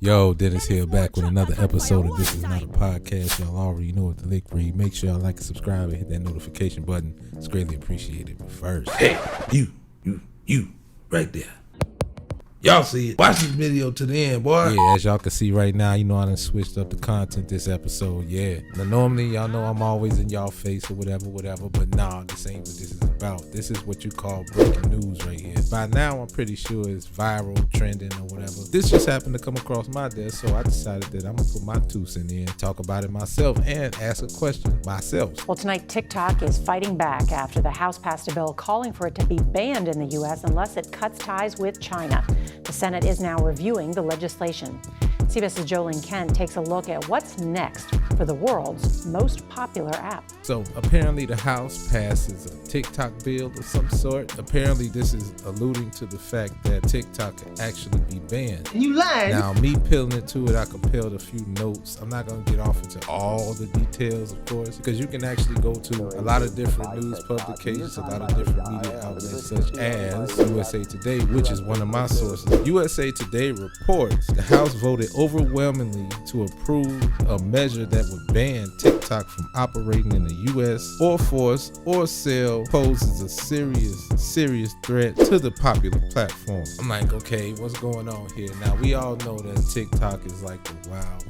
Yo, Dennis here, back with another episode of This Is Not a Podcast. Y'all already know what the link read. Make sure y'all like and subscribe and hit that notification button. It's greatly appreciated. But first, hey, you, right there. Y'all see it. Watch this video to the end, boy. Yeah, as y'all can see right now, you know I done switched up the content this episode, yeah. Now, normally, y'all know I'm always in y'all face or whatever, but nah, this ain't what this is about. This is what you call breaking news right here. By now, I'm pretty sure it's viral, trending, or whatever. This just happened to come across my desk, so I decided that I'm gonna put my 2 cents in, talk about it myself, and ask a question myself. Well, tonight, TikTok is fighting back after the House passed a bill calling for it to be banned in the U.S. unless it cuts ties with China. The Senate is now reviewing the legislation. CBS's Jolene Kent takes a look at what's next for the world's most popular app. So apparently the House passes a TikTok bill of some sort. Apparently this is alluding to the fact that TikTok can actually be banned. You lying? Now me peeling into it, I compiled a few notes. I'm not gonna get off into all the details, of course, because you can actually go to a lot of different news publications, a lot of different media outlets such as USA Today, which is one of my sources. USA Today reports the House voted overwhelmingly to approve a measure that would ban TikTok from operating in the U.S. or force or sell poses a serious threat to the popular platform. I'm like, okay, what's going on here? Now, we all know that TikTok is like the wild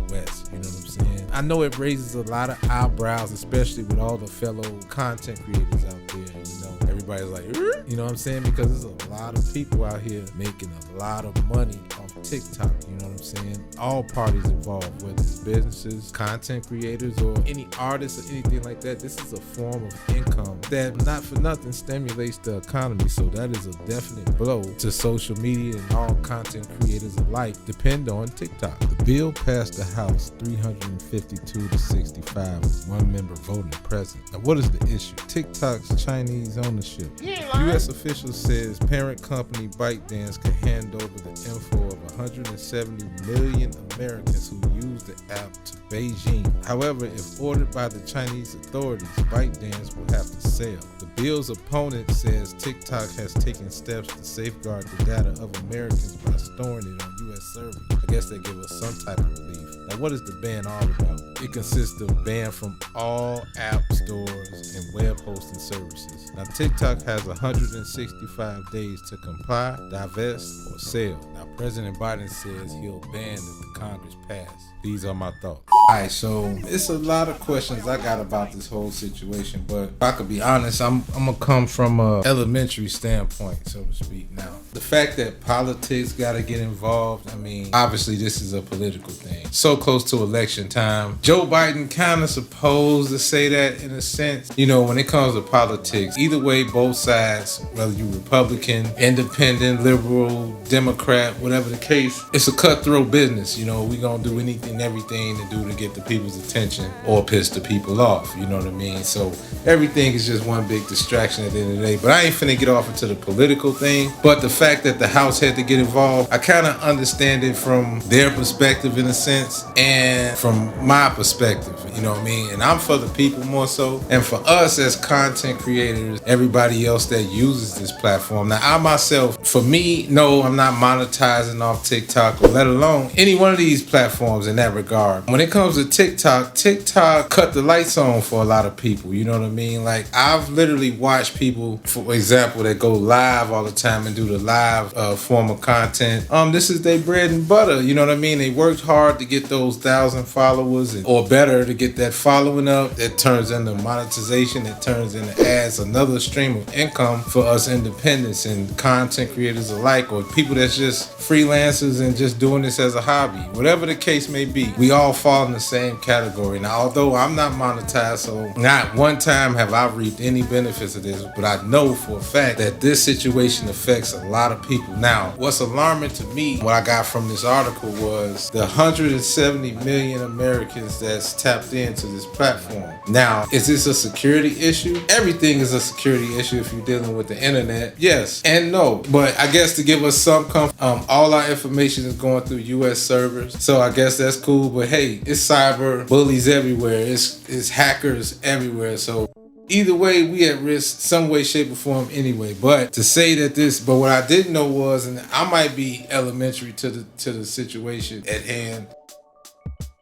west, you know what I'm saying? I know it raises a lot of eyebrows, especially with all the fellow content creators out there, you know. Everybody's like, you know what I'm saying? Because there's a lot of people out here making a lot of money off TikTok, you know what I'm saying? All parties involved, whether it's businesses, content creators, or any artists or anything like that. This is a form of income that, not for nothing, stimulates the economy. So that is a definite blow to social media, and all content creators alike depend on TikTok. The bill passed the House 352 to 65 with one member voting present. Now, what is the issue? TikTok's Chinese ownership. U.S. officials says parent company ByteDance can hand over the info of 170 million Americans who use the app to Beijing. However, if ordered by the Chinese authorities, ByteDance will have to sell. The bill's opponent says TikTok has taken steps to safeguard the data of Americans by storing it on U.S. servers. I guess they give us some type of relief. Now, what is the ban all about? It consists of ban from all app stores and web hosting services. Now, TikTok has 165 days to comply, divest, or sell. Now, President Biden says he'll ban if the Congress pass. These are my thoughts. Alright, so it's a lot of questions I got about this whole situation, but if I could be honest, I'm gonna come from a elementary standpoint, so to speak. Now, the fact that politics gotta get involved, I mean, obviously this is a political thing. So close to election time, Joe Biden kind of supposed to say that in a sense. You know, when it comes to politics, either way, both sides, whether you Republican, independent, liberal, Democrat, whatever the case, it's a cutthroat business. You know, we gonna do anything and everything to do to get the people's attention or piss the people off, you know what I mean? So everything is just one big distraction at the end of the day. But I ain't finna get off into the political thing. But the fact that the House had to get involved, I kind of understand it from their perspective in a sense, and from my perspective, you know what I mean? And I'm for the people more so, and for us as content creators, everybody else that uses this platform. Now, I myself, for me, no, I'm not monetizing off TikTok, or let alone any one of these platforms in that regard. When it comes to TikTok cut the lights on for a lot of people, you know what I mean? Like, I've literally watched people, for example, that go live all the time and do the live form of content. This is their bread and butter, you know what I mean? They worked hard to get those 1,000 followers, or better, to get that following up. That turns into monetization, it turns into adds another stream of income for us independents and content creators alike, or people that's just freelancers and just doing this as a hobby. Whatever the case may be, we all fall in the same category. Now, although I'm not monetized, so not one time have I reaped any benefits of this, but I know for a fact that this situation affects a lot of people. Now, what's alarming to me, what I got from this article, was the 170 million Americans that's tapped into this platform. Now, is this a security issue? Everything is a security issue if you're dealing with the internet. Yes and no, but I guess to give us some comfort, all our information is going through U.S. servers, so I guess that's cool. But hey, it's cyber bullies everywhere. It's hackers everywhere. So Either way, we at risk some way, shape, or form anyway. But to say that but what I didn't know was, and I might be elementary to the situation at hand,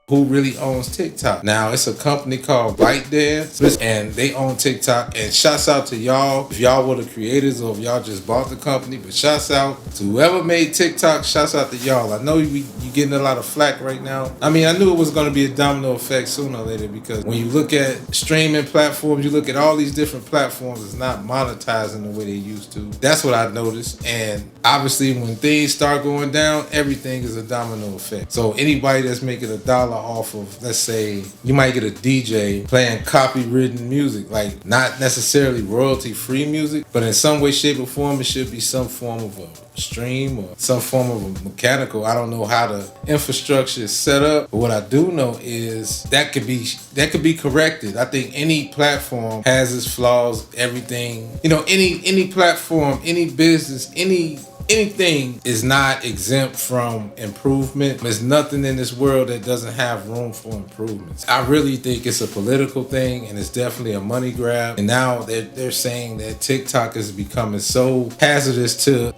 who really owns TikTok. Now, it's a company called ByteDance, and they own TikTok. And shouts out to y'all, if y'all were the creators or if y'all just bought the company, but shouts out to whoever made TikTok. Shouts out to y'all. I know you getting a lot of flack right now. I mean, I knew it was going to be a domino effect sooner or later, because when you look at streaming platforms, you look at all these different platforms, it's not monetizing the way they used to. That's what I noticed. And obviously, when things start going down, everything is a domino effect. So anybody that's making $1 off of, let's say, you might get a DJ playing copywritten music, like not necessarily royalty-free music, but in some way, shape, or form, it should be some form of a stream or some form of a mechanical. I don't know how the infrastructure is set up, but what I do know is that could be corrected. I think any platform has its flaws. Everything, any platform, any business, anything is not exempt from improvement. There's nothing in this world that doesn't have room for improvements. I really think it's a political thing, and it's definitely a money grab. And now they're saying that TikTok is becoming so hazardous to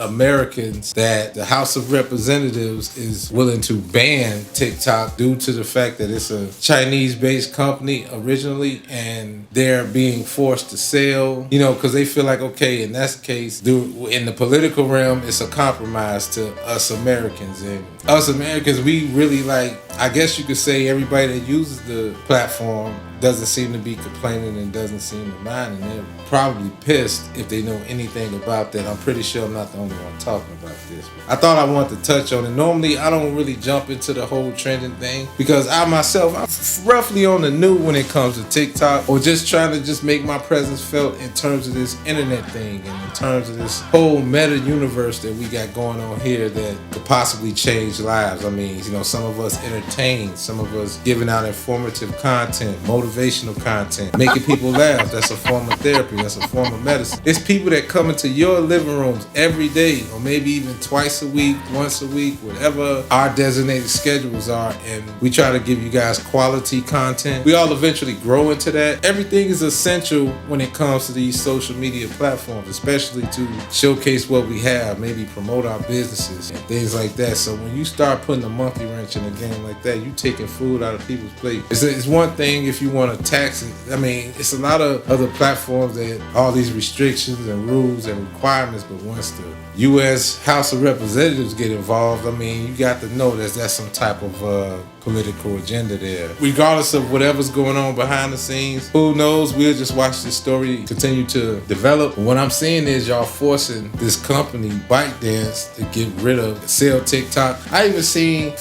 Americans that the House of Representatives is willing to ban TikTok due to the fact that it's a Chinese-based company originally, and they're being forced to sell, because they feel like, okay, in that case, in the political realm, it's a compromise to us Americans. And us Americans, we really I guess you could say everybody that uses the platform doesn't seem to be complaining and doesn't seem to mind, and they're probably pissed if they know anything about that. I'm pretty sure I'm not the only one talking about this. I thought I wanted to touch on it. Normally, I don't really jump into the whole trending thing, because I'm roughly on the new when it comes to TikTok, or just trying to just make my presence felt in terms of this internet thing and in terms of this whole meta universe that we got going on here that could possibly change lives. I mean, some of us entertain, some of us giving out informative content, motivational content, making people laugh. That's a form of therapy. That's a form of medicine. It's people that come into your living rooms every day, or maybe even twice a week, once a week, whatever our designated schedules are, and we try to give you guys quality content. We all eventually grow into that. Everything is essential when it comes to these social media platforms, especially to showcase what we have, maybe promote our businesses and things like that. So when you start putting a monkey wrench in a game like that, you taking food out of people's plate. It's one thing if you want to tax it. I mean, it's a lot of other platforms that all these restrictions and rules and requirements, but once the U.S. House of Representatives get involved, I mean, you got to know that that's some type of political agenda there. Regardless of whatever's going on behind the scenes, who knows? We'll just watch this story continue to develop. What I'm seeing is y'all forcing this company, ByteDance, to get rid of, sell TikTok. I even seen,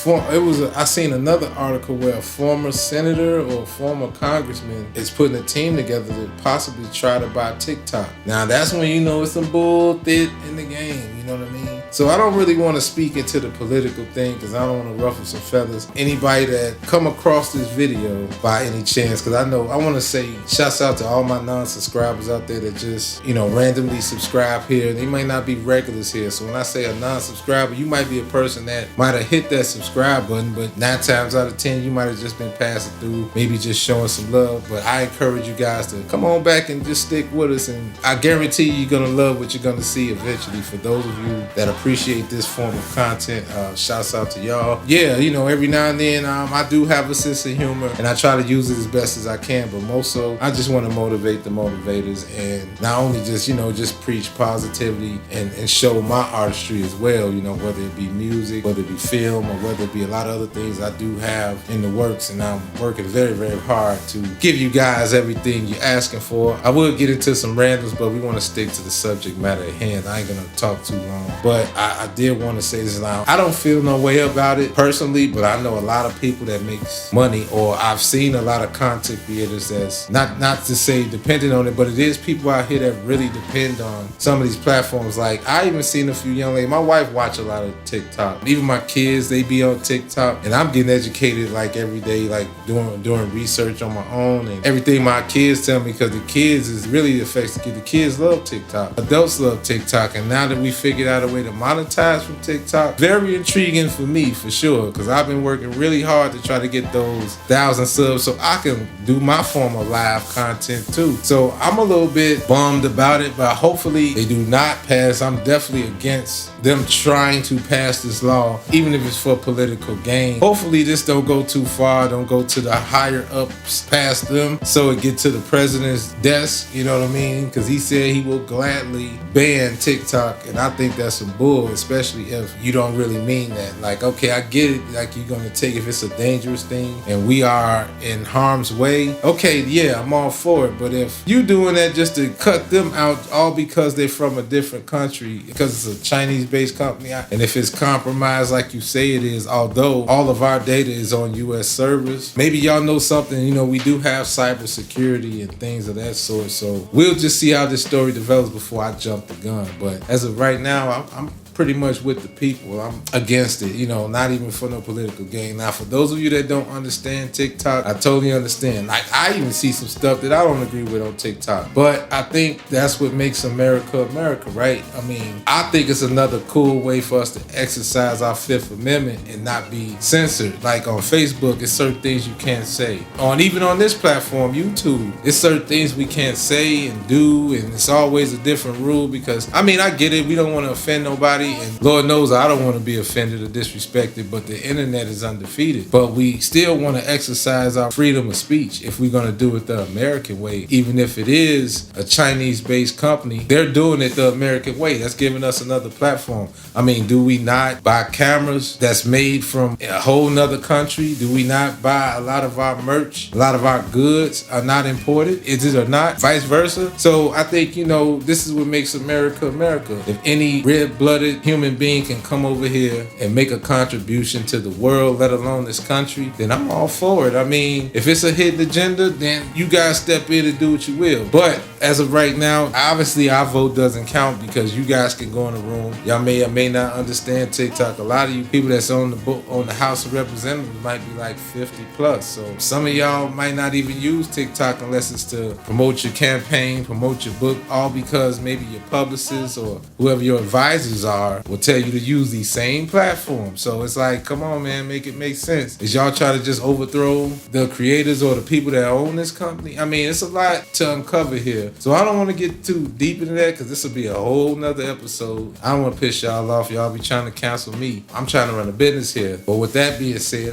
I seen another article where a former senator or a former congressman is putting a team together to possibly try to buy TikTok. Now that's when you know it's some bullshit in the game, you know what I mean? So I don't really want to speak into the political thing, because I don't want to ruffle some feathers. Anybody that come across this video by any chance, because I want to say shouts out to all my non-subscribers out there that just randomly subscribe here. They might not be regulars here, so when I say a non-subscriber, you might be a person that might have hit that subscribe button, but 9 times out of 10 you might have just been passing through, maybe just showing some love. But I encourage you guys to come on back and just stick with us, and I guarantee you're gonna love what you're gonna see eventually. For those of you that appreciate this form of content, shouts out to y'all. Yeah, every now and then I do have a sense of humor, and I try to use it as best as I can, but most so I just want to motivate the motivators, and not only just just preach positivity and show my artistry as well, whether it be music, whether it be film, or whether it be a lot of other things I do have in the works, and I'm working very, very hard to give you guys everything you're asking for. I will get into some randoms, but we want to stick to the subject matter at hand. I ain't gonna talk too long, but I did want to say this now. I don't feel no way about it personally, but I know a lot of people that makes money, or I've seen a lot of content creators that's not to say dependent on it, but it is people out here that really depend on some of these platforms. Like I even seen a few young ladies, my wife watch a lot of TikTok, even my kids, they be on TikTok, and I'm getting educated like every day, like doing research on my own, and everything my kids tell me, because the kids is really affects the kids. The kids love TikTok, adults love TikTok, and now that we figured out a way to can monetize from TikTok, very intriguing for me, for sure, because I've been working really hard to try to get those 1,000 subs so I can do my form of live content too. So I'm a little bit bummed about it, but hopefully they do not pass. I'm definitely against them trying to pass this law, even if it's for political gain. Hopefully this don't go too far, don't go to the higher ups past them, so it get to the president's desk, you know what I mean? Because he said he will gladly ban TikTok, and I think that's some bull, especially if you don't really mean that. Like, okay, I get it, like you're gonna take, if it's a dangerous thing and we are in harm's way, okay, yeah, I'm all for it. But if you doing that just to cut them out, all because they're from a different country, because it's a Chinese-based company, and if it's compromised like you say it is, although all of our data is on U.S. servers, maybe y'all know something, you know, we do have cybersecurity and things of that sort, so we'll just see how this story develops before I jump the gun. But as of right now, I'm pretty much with the people. I'm against it, you know, not even for no political gain. Now, for those of you that don't understand TikTok, I totally understand. Like, I even see some stuff that I don't agree with on TikTok, but I think that's what makes America America, right? I mean, I think it's another cool way for us to exercise our Fifth Amendment and not be censored. Like on Facebook, it's certain things you can't say. Even on this platform, YouTube, it's certain things we can't say and do, and it's always a different rule because, I mean, I get it. We don't want to offend nobody, and Lord knows I don't want to be offended or disrespected, but the internet is undefeated. But we still want to exercise our freedom of speech if we're going to do it the American way. Even if it is a Chinese-based company, they're doing it the American way. That's giving us another platform. I mean, do we not buy cameras that's made from a whole nother country? Do we not buy a lot of our merch? A lot of our goods are not imported? Is it or not? Vice versa? So I think, you know, this is what makes America America. If any red-blooded human being can come over here and make a contribution to the world, let alone this country, then I'm all for it. I mean, if it's a hidden agenda, then you guys step in and do what you will. But as of right now, obviously our vote doesn't count because you guys can go in the room. Y'all may or may not understand TikTok. A lot of you people that's on the House of Representatives might be like 50 plus. So some of y'all might not even use TikTok unless it's to promote your campaign, promote your book, all because maybe your publicists or whoever your advisors are will tell you to use these same platforms. So it's like, come on, man, make it make sense. Is y'all try to just overthrow the creators or the people that own this company? I mean, it's a lot to uncover here. So I don't want to get too deep into that because this will be a whole nother episode. I don't want to piss y'all off. Y'all be trying to cancel me. I'm trying to run a business here. But with that being said,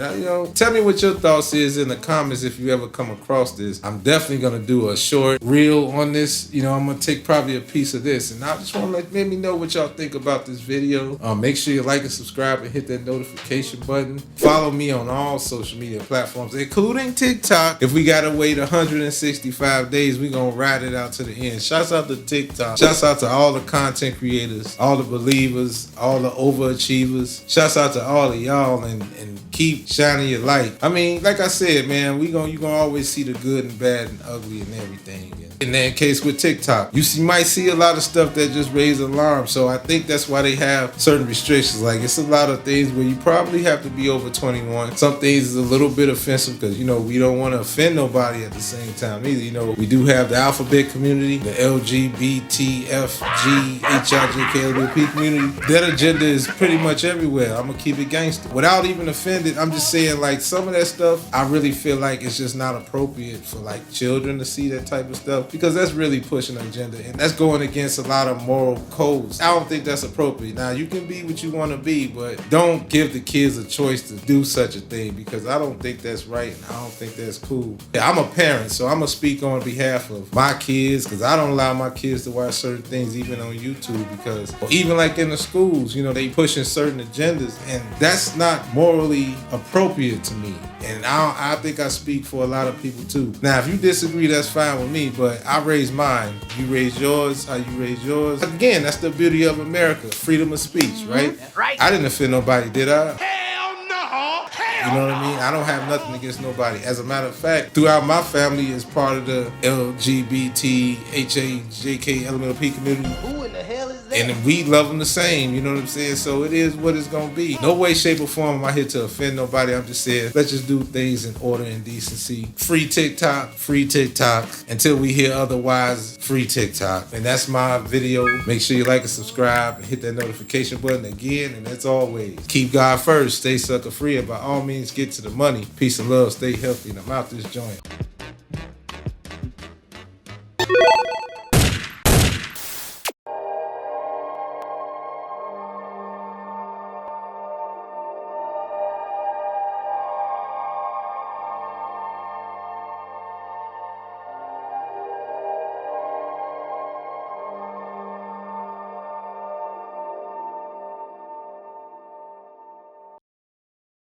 tell me what your thoughts is in the comments if you ever come across this. I'm definitely going to do a short reel on this. I'm going to take probably a piece of this. And I just want to let me know what y'all think about this video. Make sure you like and subscribe and hit that notification button. Follow me on all social media platforms, including TikTok. If we got to wait 165 days, we're going to ride it out to the end. Shouts out to TikTok. Shouts out to all the content creators, all the believers, all the overachievers. Shouts out to all of y'all and keep shining your light. I mean, like I said, man, you're going to always see the good and bad and ugly and everything. And in that case with TikTok, you might see a lot of stuff that just raise alarm. So I think that's why they have certain restrictions. Like, it's a lot of things where you probably have to be over 21. Some things is a little bit offensive because, we don't want to offend nobody at the same time either. We do have the alphabet community, the LGBTFGHIJKLP community. That agenda is pretty much everywhere. I'm going to keep it gangster. Without even offended, I'm just saying, like, some of that stuff, I really feel like it's just not appropriate for, like, children to see that type of stuff because that's really pushing an agenda and that's going against a lot of moral codes. I don't think that's appropriate. Now, you can be what you want to be, but don't give the kids a choice to do such a thing because I don't think that's right and I don't think that's cool. Yeah, I'm a parent, so I'm going to speak on behalf of my kids because I don't allow my kids to watch certain things even on YouTube because, or even like in the schools, they pushing certain agendas and that's not morally appropriate to me. And I think I speak for a lot of people too. Now, if you disagree, that's fine with me, but I raise mine. You raise yours, how you raise yours. Again, that's the beauty of America, freedom of speech, right? That's right. I didn't offend nobody, did I? Hell no! Hell You know what I mean? I don't have nothing against nobody. As a matter of fact, throughout my family is part of the LGBT, HAJK, LMNOP community. Who in the hell is that? And we love them the same, you know what I'm saying? So it is what it's gonna be. No way, shape, or form am I here to offend nobody. I'm just saying, let's just do things in order and decency. Free TikTok, free TikTok. Until we hear otherwise, free TikTok. And that's my video. Make sure you like and subscribe and hit that notification button again. And as always, keep God first, stay sucker free, and by all means get to the money. Peace and love, stay healthy, and I'm out this joint.